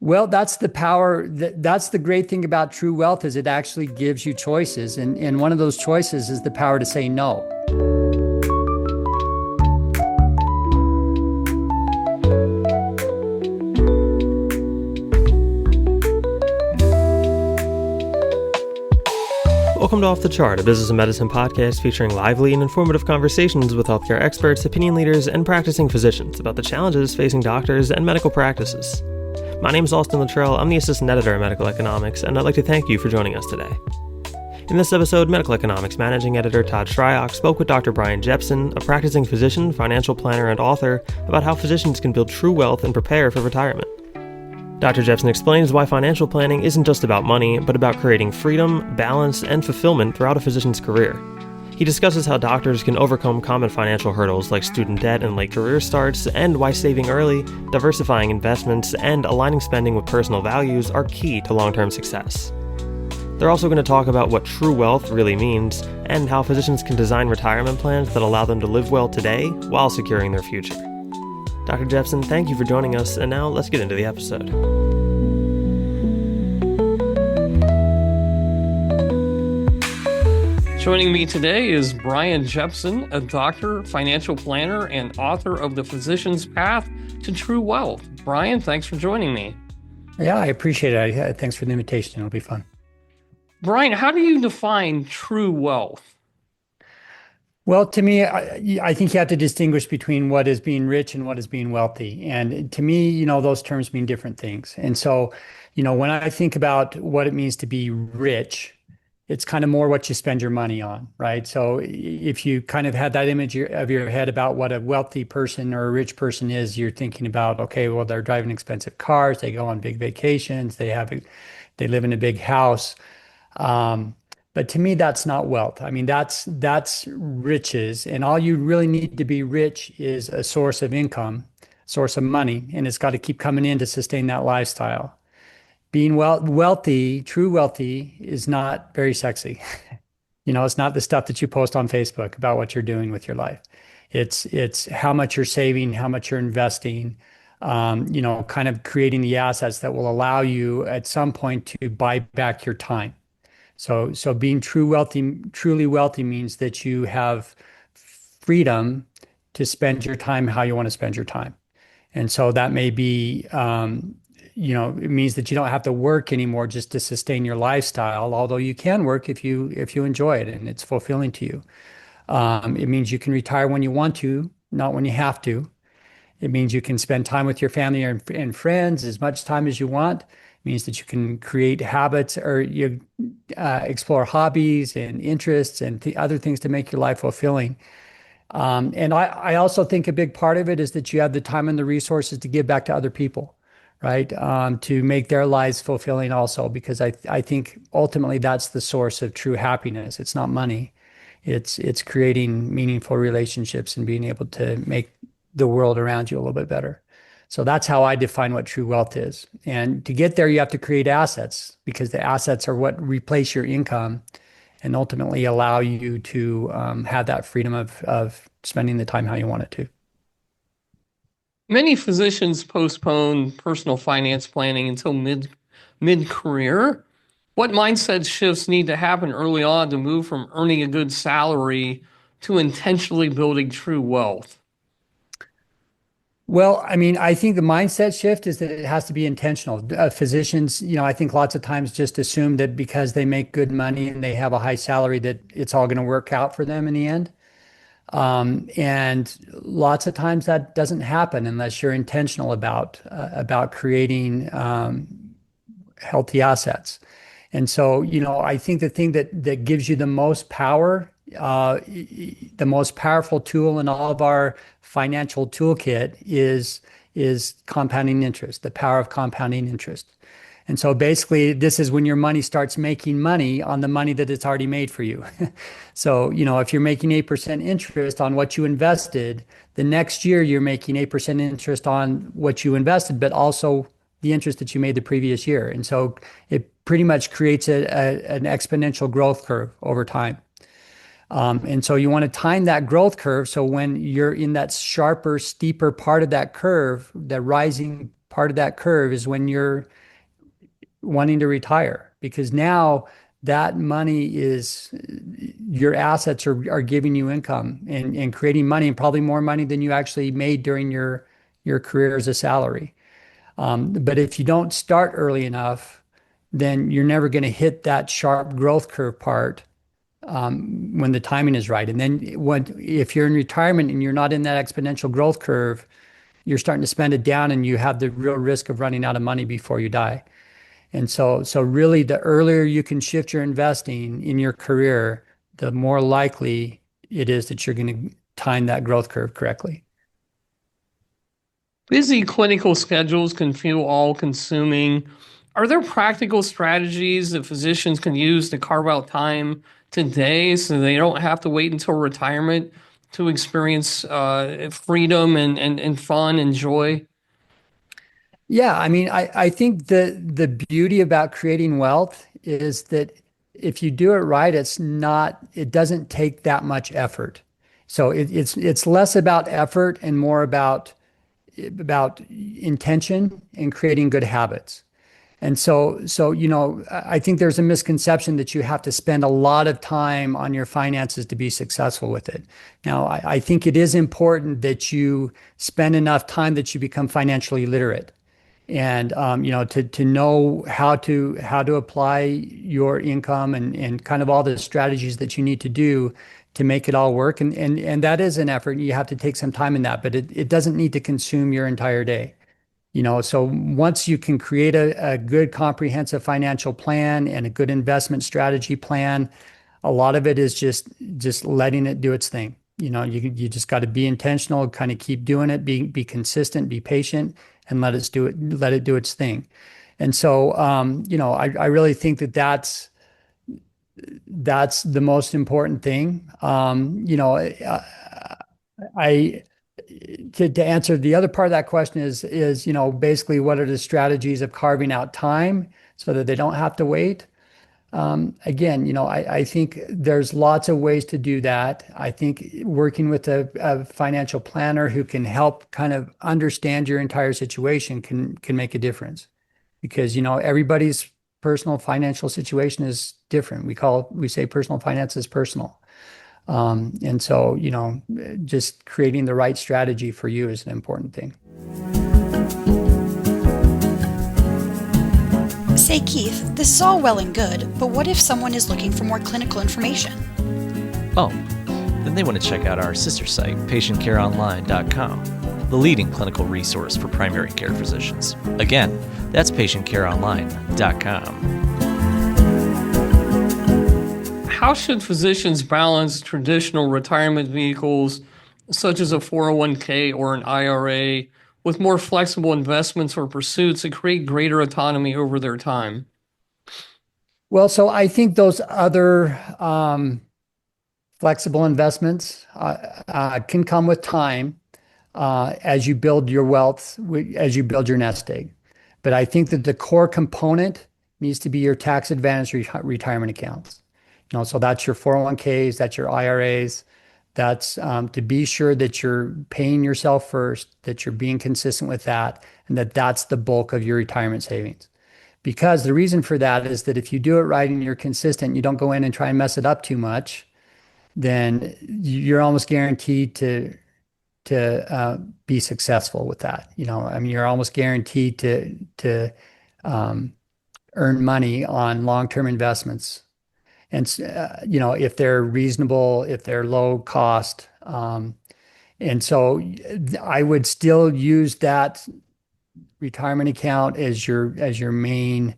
Well, that's the power. That's the great thing about true wealth is it actually gives you choices. And one of those choices is the power to say no. Welcome to Off the Chart, a business and medicine podcast featuring lively and informative conversations with healthcare experts, opinion leaders, and practicing physicians about the challenges facing doctors and medical practices. My name is Austin Luttrell. I'm the assistant editor of Medical Economics, and I'd like to thank you for joining us today. In this episode, Medical Economics managing editor Todd Shryock spoke with Dr. Bryan Jepson, a practicing physician, financial planner, and author, about how physicians can build true wealth and prepare for retirement. Dr. Jepson explains why financial planning isn't just about money, but about creating freedom, balance, and fulfillment throughout a physician's career. He discusses how doctors can overcome common financial hurdles like student debt and late career starts, and why saving early, diversifying investments, and aligning spending with personal values are key to long-term success. They're also going to talk about what true wealth really means, and how physicians can design retirement plans that allow them to live well today while securing their future. Dr. Jepson, thank you for joining us, and now let's get into the episode. Joining me today is Bryan Jepson, a doctor, financial planner, and author of The Physician's Path to True Wealth. Bryan, thanks for joining me. Yeah, I appreciate it. Thanks for the invitation. It'll be fun. Bryan, how do you define true wealth? Well, to me, I think you have to distinguish between what is being rich and what is being wealthy. And to me, those terms mean different things. And so, when I think about what it means to be rich, it's kind of more what you spend your money on, right? So if you kind of had that image of your head about what a wealthy person or a rich person is, you're thinking about, okay, well, they're driving expensive cars, they go on big vacations, they live in a big house. But to me, that's not wealth. I mean, that's riches. And all you really need to be rich is a source of income, source of money, and it's got to keep coming in to sustain that lifestyle. Being wealthy, true wealthy, is not very sexy. It's not the stuff that you post on Facebook about what you're doing with your life. It's how much you're saving, how much you're investing, kind of creating the assets that will allow you at some point to buy back your time. So being truly wealthy means that you have freedom to spend your time how you want to spend your time. And so that may be, it means that you don't have to work anymore just to sustain your lifestyle, although you can work if you enjoy it and it's fulfilling to you. It means you can retire when you want to, not when you have to. It means you can spend time with your family and friends as much time as you want. It means that you can create habits or you explore hobbies and interests and other things to make your life fulfilling. And I also think a big part of it is that you have the time and the resources to give back to other people, right? To make their lives fulfilling also, because I think ultimately that's the source of true happiness. It's not money. It's creating meaningful relationships and being able to make the world around you a little bit better. So that's how I define what true wealth is. And to get there, you have to create assets, because the assets are what replace your income and ultimately allow you to have that freedom of spending the time how you want it to. Many physicians postpone personal finance planning until mid-career. What mindset shifts need to happen early on to move from earning a good salary to intentionally building true wealth? Well, I mean, I think the mindset shift is that it has to be intentional. Physicians, I think lots of times just assume that because they make good money and they have a high salary that it's all going to work out for them in the end. And lots of times that doesn't happen unless you're intentional about creating healthy assets. And so, I think the thing that gives you the most power, the most powerful tool in all of our financial toolkit is compounding interest, the power of compounding interest. And so basically, this is when your money starts making money on the money that it's already made for you. So, if you're making 8% interest on what you invested, the next year you're making 8% interest on what you invested, but also the interest that you made the previous year. And so it pretty much creates an exponential growth curve over time. And so you want to time that growth curve. So when you're in that sharper, steeper part of that curve, the rising part of that curve is when you're wanting to retire, because now that money is your assets are giving you income and creating money, and probably more money than you actually made during your career as a salary. But if you don't start early enough, then you're never going to hit that sharp growth curve part when the timing is right. And then if you're in retirement and you're not in that exponential growth curve, you're starting to spend it down and you have the real risk of running out of money before you die. And so really, the earlier you can shift your investing in your career, the more likely it is that you're going to time that growth curve correctly. Busy clinical schedules can feel all-consuming. Are there practical strategies that physicians can use to carve out time today so they don't have to wait until retirement to experience freedom and fun and joy? Yeah, I mean, I think the beauty about creating wealth is that if you do it right, it doesn't take that much effort. So it's less about effort and more about intention and creating good habits. And so I think there's a misconception that you have to spend a lot of time on your finances to be successful with it. Now, I think it is important that you spend enough time that you become financially literate, and to know how to apply your income and kind of all the strategies that you need to do to make it all work. And that is an effort. You have to take some time in that, but it doesn't need to consume your entire day. So once you can create a good comprehensive financial plan and a good investment strategy plan, a lot of it is just letting it do its thing. You just got to be intentional, kind of keep doing it, be consistent, be patient, and let it do its thing. And so, I really think that's the most important thing. I to answer the other part of that question is basically what are the strategies of carving out time so that they don't have to wait. Again, I think there's lots of ways to do that. I think working with a financial planner who can help kind of understand your entire situation can make a difference, because everybody's personal financial situation is different. We say personal finance is personal. And so, just creating the right strategy for you is an important thing. Say, Keith, this is all well and good, but what if someone is looking for more clinical information? Oh, then they want to check out our sister site, PatientCareOnline.com, the leading clinical resource for primary care physicians. Again, that's PatientCareOnline.com. How should physicians balance traditional retirement vehicles, such as a 401k or an IRA, with more flexible investments or pursuits that create greater autonomy over their time? Well, so I think those other flexible investments can come with time as you build your wealth, as you build your nest egg. But I think that the core component needs to be your tax advantage retirement accounts. So that's your 401ks, that's your IRAs. That's to be sure that you're paying yourself first, that you're being consistent with that, and that's the bulk of your retirement savings. Because the reason for that is that if you do it right and you're consistent, you don't go in and try and mess it up too much, then you're almost guaranteed to be successful with that. You're almost guaranteed to earn money on long-term investments. And, if they're reasonable, if they're low cost. And so I would still use that retirement account as your main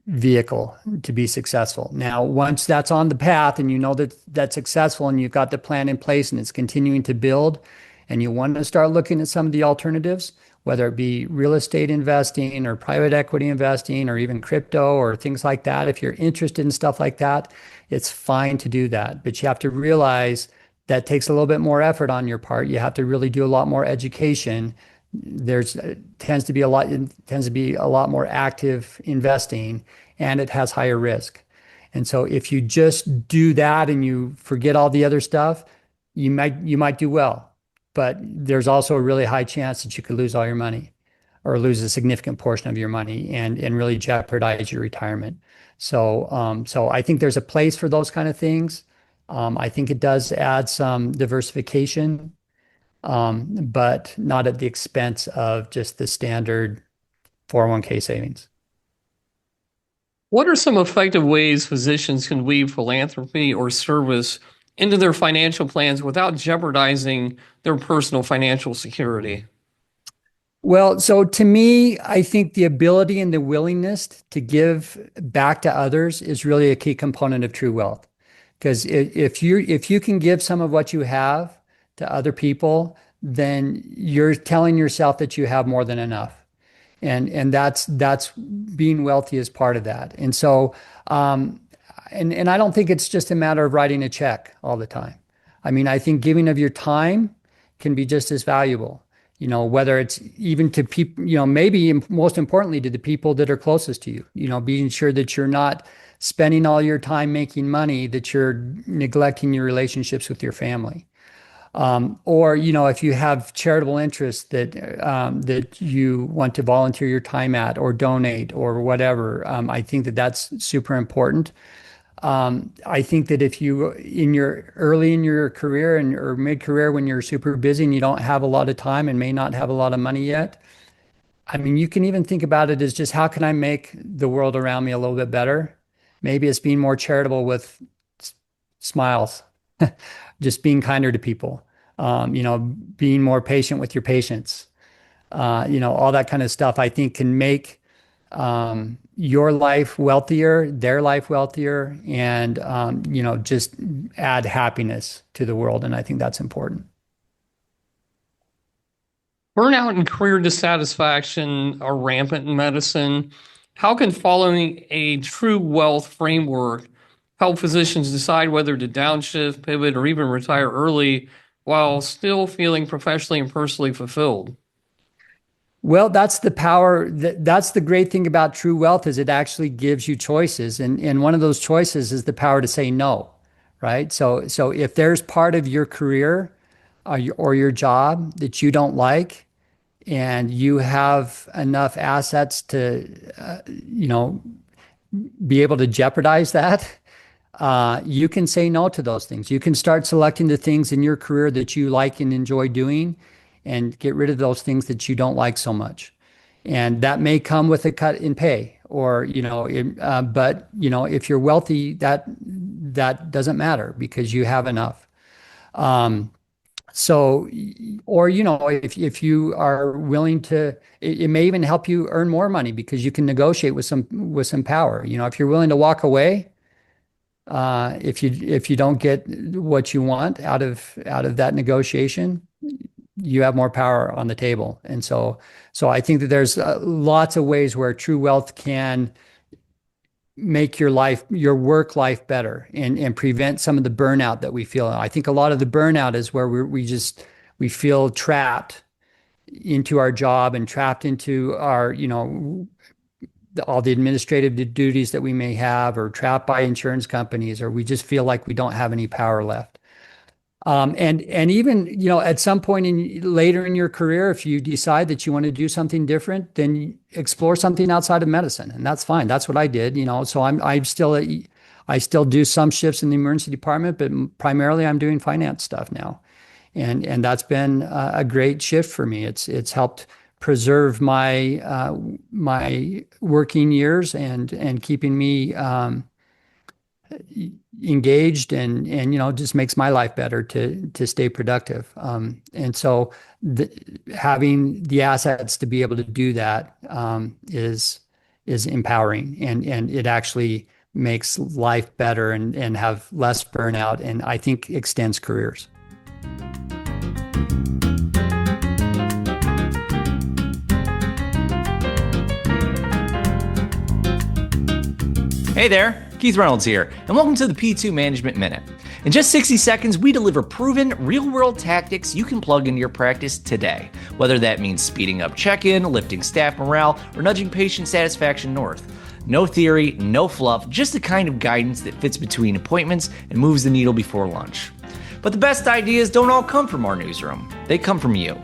vehicle to be successful. Now, once that's on the path and that that's successful and you've got the plan in place and it's continuing to build and you want to start looking at some of the alternatives, whether it be real estate investing or private equity investing or even crypto or things like that. If you're interested in stuff like that, it's fine to do that. But you have to realize that takes a little bit more effort on your part. You have to really do a lot more education. Tends to be a lot more active investing, and it has higher risk. And so if you just do that and you forget all the other stuff, you might do well. But there's also a really high chance that you could lose all your money. or lose a significant portion of your money and really jeopardize your retirement. So I think there's a place for those kind of things. I think it does add some diversification, but not at the expense of just the standard 401k savings. What are some effective ways physicians can weave philanthropy or service into their financial plans without jeopardizing their personal financial security? Well, so to me, I think the ability and the willingness to give back to others is really a key component of true wealth. Because if you can give some of what you have to other people, then you're telling yourself that you have more than enough. And that's being wealthy is part of that. And so, and I don't think it's just a matter of writing a check all the time. I mean, I think giving of your time can be just as valuable, whether it's even to people, maybe most importantly to the people that are closest to you, being sure that you're not spending all your time making money, that you're neglecting your relationships with your family. Or, if you have charitable interests that you want to volunteer your time at or donate or whatever, I think that that's super important. I think that if you early in your career or mid-career when you're super busy and you don't have a lot of time and may not have a lot of money yet, I mean, you can even think about it as just how can I make the world around me a little bit better? Maybe it's being more charitable with smiles. Just being kinder to people, being more patient with your patients, all that kind of stuff I think can make your life wealthier, their life wealthier, and, just add happiness to the world. And I think that's important. Burnout and career dissatisfaction are rampant in medicine. How can following a true wealth framework help physicians decide whether to downshift, pivot, or even retire early while still feeling professionally and personally fulfilled? Well, that's the power. That's the great thing about true wealth is it actually gives you choices. And one of those choices is the power to say no, right? So if there's part of your career or your job that you don't like, and you have enough assets to, be able to jeopardize that, you can say no to those things. You can start selecting the things in your career that you like and enjoy doing and get rid of those things that you don't like so much. And that may come with a cut in pay or, but, if you're wealthy, that doesn't matter because you have enough. So, or, if you are willing to, it may even help you earn more money because you can negotiate with some power. If you're willing to walk away, if you don't get what you want out of that negotiation, you have more power on the table. And so I think that there's lots of ways where true wealth can make your work life better and prevent some of the burnout that we feel. I think a lot of the burnout is where we feel trapped into our job and trapped into our, all the administrative duties that we may have, or trapped by insurance companies, or we just feel like we don't have any power left. And even, at some point later in your career, if you decide that you want to do something different, then explore something outside of medicine, and that's fine. That's what I did, so I still do some shifts in the emergency department, but primarily I'm doing finance stuff now. And that's been a great shift for me. It's helped preserve my working years and keeping me engaged and just makes my life better to stay productive. And so having the assets to be able to do that is empowering, and it actually makes life better and have less burnout, and I think extends careers. Hey there, Keith Reynolds here, and welcome to the P2 Management Minute. In just 60 seconds, we deliver proven, real-world tactics you can plug into your practice today, whether that means speeding up check-in, lifting staff morale, or nudging patient satisfaction north. No theory, no fluff, just the kind of guidance that fits between appointments and moves the needle before lunch. But the best ideas don't all come from our newsroom. They come from you.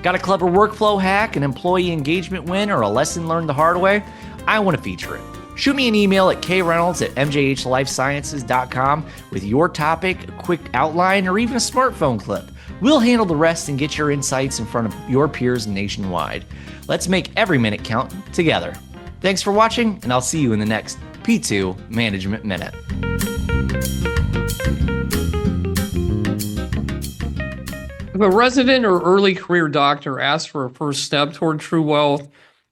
Got a clever workflow hack, an employee engagement win, or a lesson learned the hard way? I want to feature it. Shoot me an email at kreynolds@mjhlifesciences.com with your topic, a quick outline, or even a smartphone clip. We'll handle the rest and get your insights in front of your peers nationwide. Let's make every minute count together. Thanks for watching, and I'll see you in the next P2 Management Minute. If a resident or early career doctor asks for a first step toward true wealth,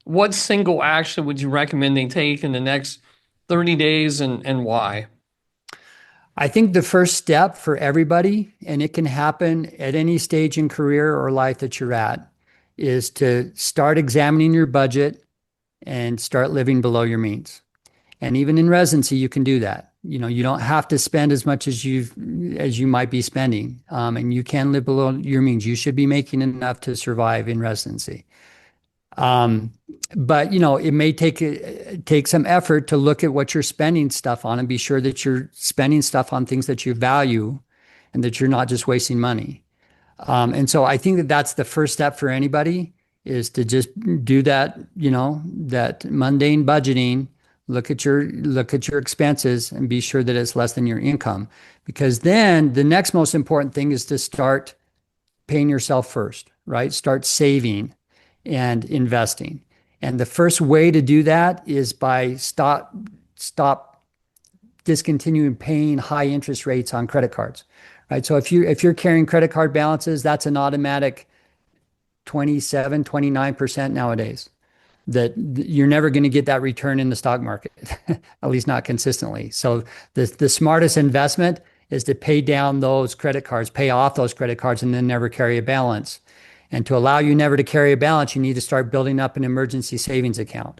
what single action would you recommend they take in the next 30 days and why? I think the first step for everybody, and it can happen at any stage in career or life that you're at, is to start examining your budget and start living below your means. And even in residency, you can do that. You don't have to spend as much as you might be spending, and you can live below your means. You should be making enough to survive in residency. But it may take some effort to look at what you're spending stuff on and be sure that you're spending stuff on things that you value and that you're not just wasting money. And so I think that that's the first step for anybody, is to just do that, that mundane budgeting. Look at your expenses and be sure that it's less than your income, because then the next most important thing is to start paying yourself first, right? Start saving and investing. And the first way to do that is by stop discontinuing paying high interest rates on credit cards, right? So if you're carrying credit card balances, that's an automatic 27, 29% nowadays. That you're never going to get that return in the stock market, at least not consistently. So the smartest investment is to pay down those credit cards, pay off those credit cards, and then never carry a balance. And to allow you never to carry a balance, you need to start building up an emergency savings account.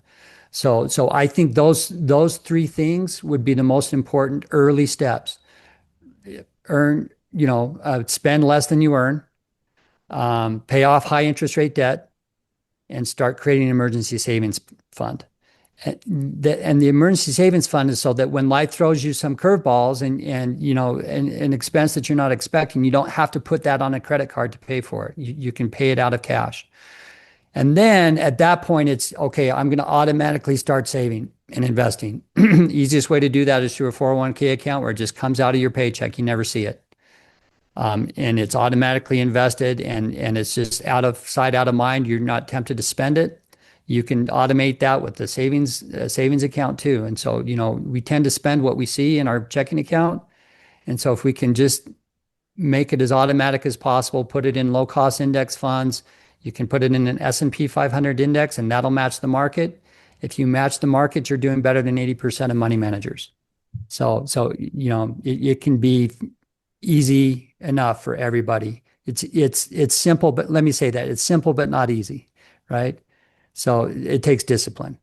So I think those three things would be the most important early steps. Spend less than you earn, pay off high interest rate debt, and start creating an emergency savings fund. And the emergency savings fund is so that when life throws you some curveballs and an expense that you're not expecting, you don't have to put that on a credit card to pay for it. You can pay it out of cash. And then at that point, it's okay, I'm going to automatically start saving and investing. Easiest way to do that is through a 401k account where it just comes out of your paycheck. You never see it. And it's automatically invested, and it's just out of sight, out of mind. You're not tempted to spend it. You can automate that with the savings account too. And so, we tend to spend what we see in our checking account. And so if we can just make it as automatic as possible, put it in low cost index funds, you can put it in an S&P 500 index, and that'll match the market. If you match the market, you're doing better than 80% of money managers. So it can be easy enough for everybody. It's simple, but let me say that it's simple but not easy, right? So it takes discipline.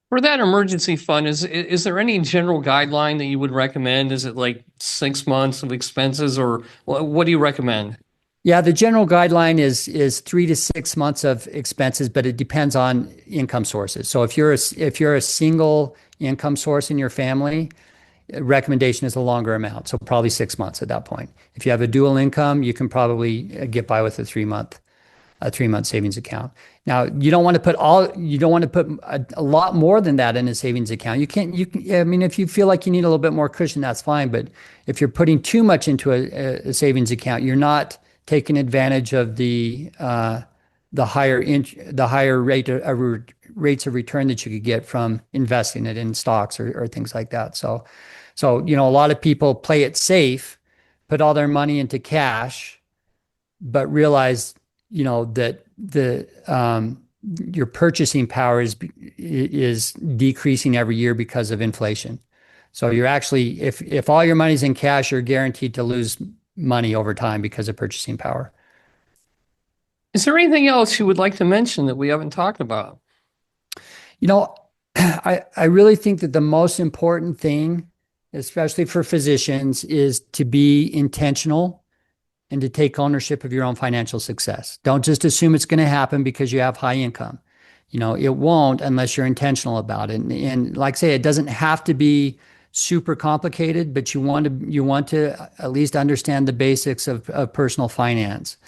For that emergency fund, is there any general guideline that you would recommend? Is it like 6 months of expenses, or what do you recommend? Yeah, the general guideline is 3 to 6 months of expenses, but it depends on income sources. So if you're a single income source in your family, recommendation is a longer amount, so probably 6 months at that point. If you have a dual income, you can probably get by with a 3-month savings account. Now, you don't want to put a lot more than that in a savings account. If you feel like you need a little bit more cushion, that's fine. But if you're putting too much into a savings account, you're not taking advantage of the higher rates of return that you could get from investing it in stocks or things like that. So a lot of people play it safe, put all their money into cash, but realize that your purchasing power is decreasing every year because of inflation. So you're actually, if all your money's in cash, you're guaranteed to lose money over time because of purchasing power. Is there anything else you would like to mention that we haven't talked about? I really think that the most important thing, especially for physicians, is to be intentional and to take ownership of your own financial success. Don't just assume it's going to happen because you have high income. It won't unless you're intentional about it. And like I say, it doesn't have to be super complicated, but you want to at least understand the basics of personal finance.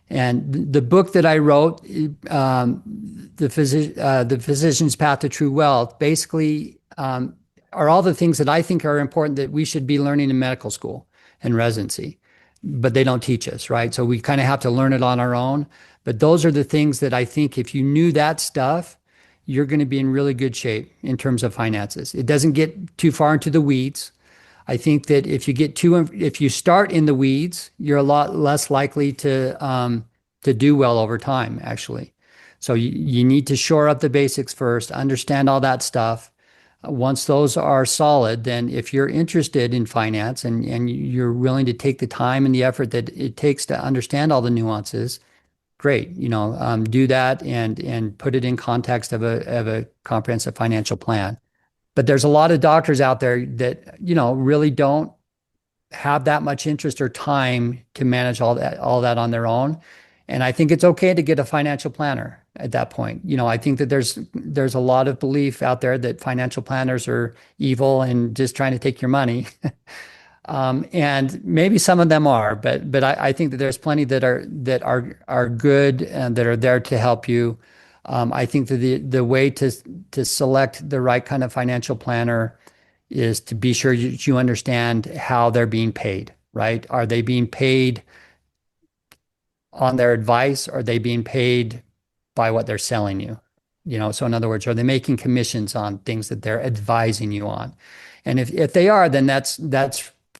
And the book that I wrote, the Physician's Path to True Wealth, basically are all the things that I think are important that we should be learning in medical school and residency, but they don't teach us, right? So we kind of have to learn it on our own. But those are the things that I think if you knew that stuff, you're going to be in really good shape in terms of finances. It doesn't get too far into the weeds. I think that if you start in the weeds, you're a lot less likely to do well over time, actually. So you need to shore up the basics first, understand all that stuff. Once those are solid, then if you're interested in finance and you're willing to take the time and the effort that it takes to understand all the nuances, great. Do that and put it in context of a comprehensive financial plan. But there's a lot of doctors out there that, really don't have that much interest or time to manage all that on their own. And I think it's okay to get a financial planner at that point. I think that there's a lot of belief out there that financial planners are evil and just trying to take your money. And maybe some of them are, but I think that there's plenty that are good and that are there to help you. I think that the way to select the right kind of financial planner is to be sure you understand how they're being paid, right? Are they being paid on their advice? Or are they being paid by what they're selling you? So in other words, are they making commissions on things that they're advising you on? And if they are, then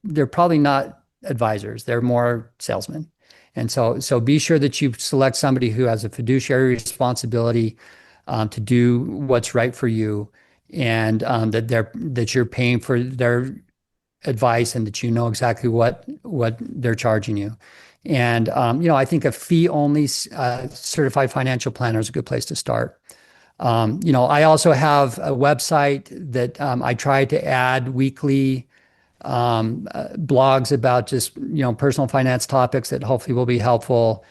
they're probably not advisors. They're more salesmen. And so be sure that you select somebody who has a fiduciary responsibility to do what's right for you, and that you're paying for their advice, and that you know exactly what they're charging you. And I think a fee-only certified financial planner is a good place to start. I also have a website that I try to add weekly blogs about just personal finance topics that hopefully will be helpful.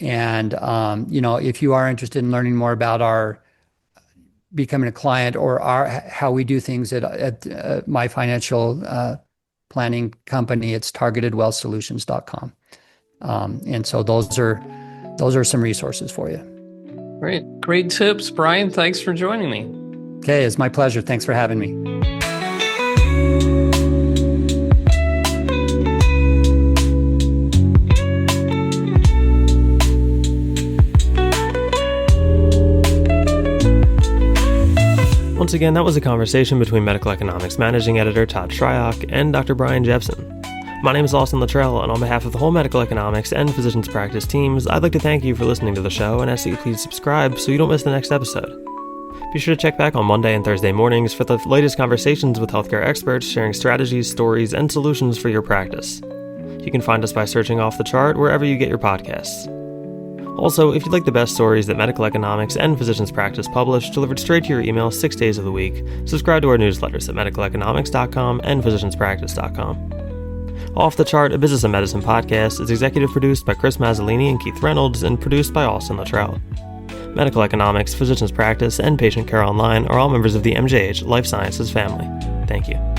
And if you are interested in learning more about our becoming a client or how we do things at my financial planning company, it's targetedwealthsolutions.com. And so those are some resources for you. Great tips, Bryan. Thanks for joining me. Okay, it's my pleasure. Thanks for having me. Once again, that was a conversation between Medical Economics Managing Editor Todd Shryock and Dr. Bryan Jepson. My name is Austin Luttrell, and on behalf of the whole medical economics and physicians practice teams, I'd like to thank you for listening to the show and ask that you please subscribe so you don't miss the next episode. Be sure to check back on Monday and Thursday mornings for the latest conversations with healthcare experts sharing strategies, stories, and solutions for your practice. You can find us by searching Off the Chart wherever you get your podcasts. Also, if you'd like the best stories that medical economics and physicians practice publish delivered straight to your email 6 days of the week, subscribe to our newsletters at medicaleconomics.com and physicianspractice.com. Off the Chart, a business and medicine podcast, is executive produced by Chris Mazzolini and Keith Reynolds and produced by Austin Luttrell. Medical economics, physicians practice, and patient care online are all members of the MJH Life Sciences family. Thank you.